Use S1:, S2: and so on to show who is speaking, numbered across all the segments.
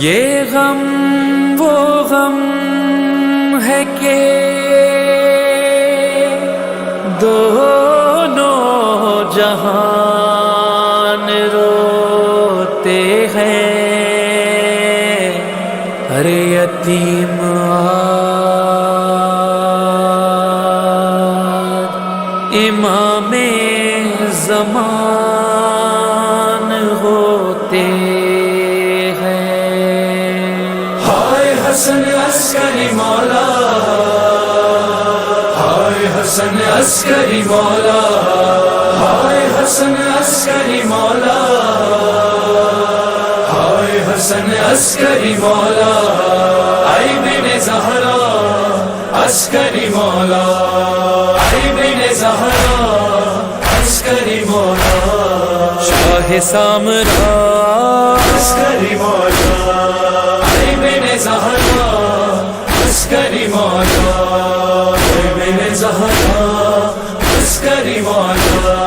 S1: یہ غم وہ غم ہے کہ دونوں جہان روتے ہیں، ارے یتیم امام زمان ہوتے ہیں۔
S2: ہائے حسن عسکری مولا، ہائے حسن عسکری مولا، ہائے حسن عسکری مولا، ہائے حسن عسکری مولا، اے بن زہرا عسکری مولا، اے بن زہرا عسکری مولا،
S1: شاہ سامرا
S2: عسکری مولا، اے بن زہرا عسکری مولا، اے بن زہرا عسکری مولا۔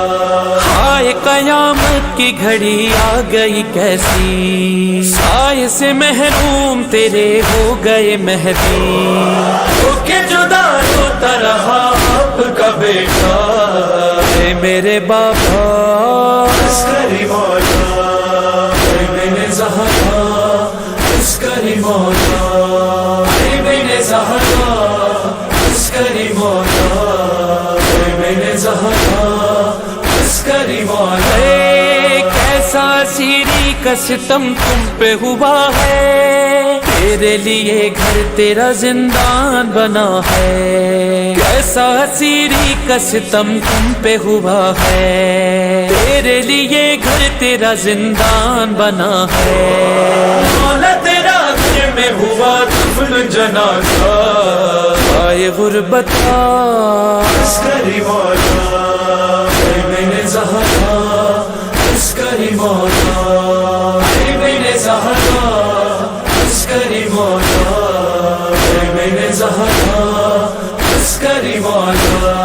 S1: ہائے قیامت کی گھڑی آ گئی کیسی، سائے سے محروم تیرے ہو گئے مہدی،
S2: تو کہ جدا ہوتا رہا آپ کا بیٹا،
S1: اے میرے بابا
S2: عسکری مولا، اے بن زہرا عسکری مولا، اے بن زہرا عسکری مولا، اے بن زہرا عسکری مولا۔
S1: اے کیسا سیری کا ستم تم پہ ہوا ہے، تیرے لیے گھر تیرا زندان بنا ہے، کیسا سیری کا ستم تم پہ ہوا ہے، تیرے لیے گھر تیرا زندان بنا ہے۔
S2: مولا تیرا گھر میں ہوا دفن جنازہ،
S1: آئے غربتا
S2: عسکری مولا، اے بن زہرا عسکری مولا، اے بن زہرا عسکری مولا، اے بن زہرا عسکری مولا۔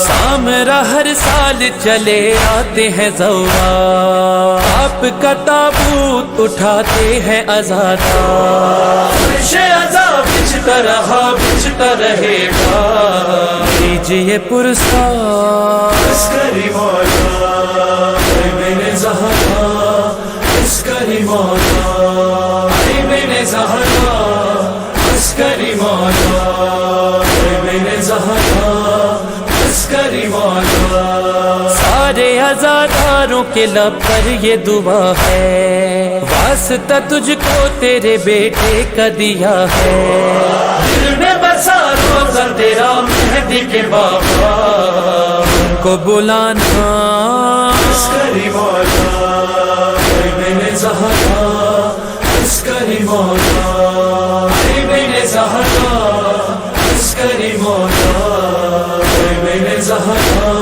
S1: سامرا ہر سال چلے آتے ہیں زورا، آپ کا تابوت اٹھاتے ہیں آزادہ،
S2: فرش عذاب بچھتا رہا بچھتا رہے گا،
S1: کیجیے پرسا
S2: عسکری مولا، اے بن زہرا عسکری مولا، اے بن زہرا عسکری مولا، اے بن زہرا عسکری مولا۔
S1: سارے عزاداروں کے لب پر یہ دعا ہے، واسطہ تجھ کو تیرے بیٹے کا دیا ہے،
S2: دل میں بسا روزہ تیرا مہدی کے بابا،
S1: ان کو بلانا
S2: عسکری مولا، اے بن زہرا عسکری مولا، اے بن زہرا عسکری مولا، اے بن زہرا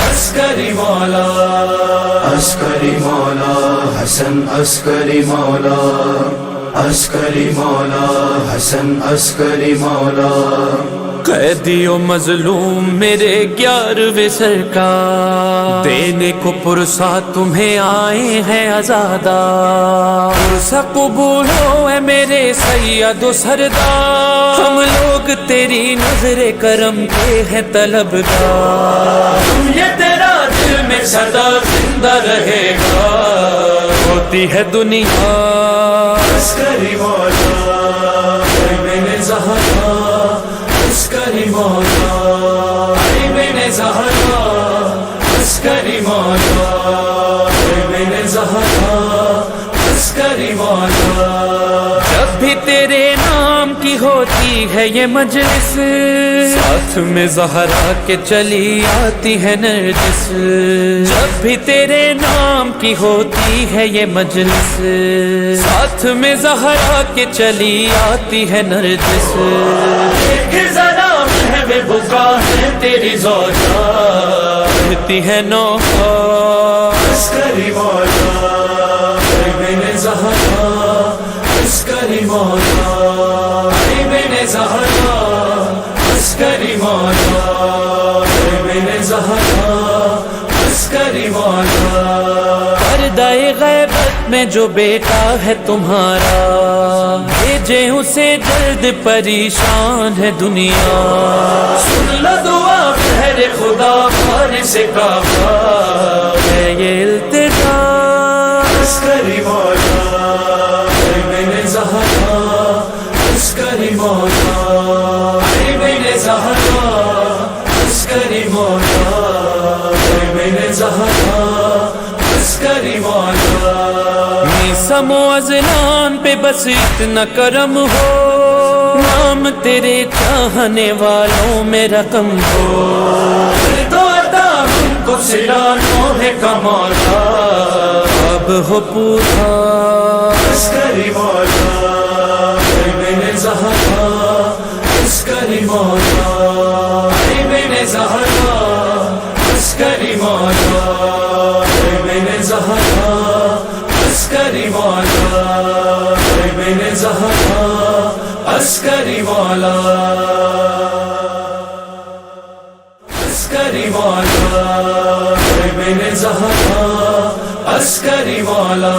S2: عسکری مولا، عسکری مولا حسن عسکری مولا، عسکری مولا حسن عسکری مولا۔
S1: قیدی و مظلوم میرے 11ویں سرکار، دینے کو پرسا تمہیں آئے ہیں آزادہ، پرسا قبول ہو اے میرے سید و سردار، ہم لوگ تیری نظر کرم کے ہیں طلبگار،
S2: یہ تیرا دل میں سدا زندہ رہے گا،
S1: ہوتی ہے دنیا
S2: عسکری مولا، اے بن زہرا عسکری مولا، اے بن زہرا عسکری مولا، اے بن زہرا عسکری مولا۔
S1: جب بھی تیرے نام کی ہوتی ہے یہ مجلس، ساتھ میں زہرا کے چلی آتی ہے نرجس، جب بھی تیرے نام کی ہوتی ہے یہ مجلس، ساتھ میں زہرا کے چلی آتی ہے نرجس،
S2: ایک ذرا محب بکا ہے تیری زوجہ،
S1: کہتی ہے نوحہ
S2: عسکری مولا، اے بن زہرا عسکری مولا، اے بن زہرا عسکری مولا، اے بن زہرا عسکری مولا۔
S1: پردہ غیبت میں جو بیٹا ہے تمہارا، بھیجے اسے درد پریشان ہے دنیا
S2: سن لو دعا بہر خدا فارس کعبہ
S1: ہے یہ التجا
S2: عسکری مولا بن زہرا عسکری مولا بن زہرا عسکری مولا بن زہرا عسکری مولا
S1: میسم و ازلان پہ بس اتنا کرم ہو نام تیرے چاہنے والوں میں رقم ہو
S2: تو عطا ہم کو سلانوں ہے کمالا
S1: اب ہو پورا
S2: عسکری مولا بن زہرا عسکری مولا بن زہرا عسکری مولا بن زہرا عسکری مولا بن زہرا عسکری مولا عسکری مولا بن زہرا عسکری مولا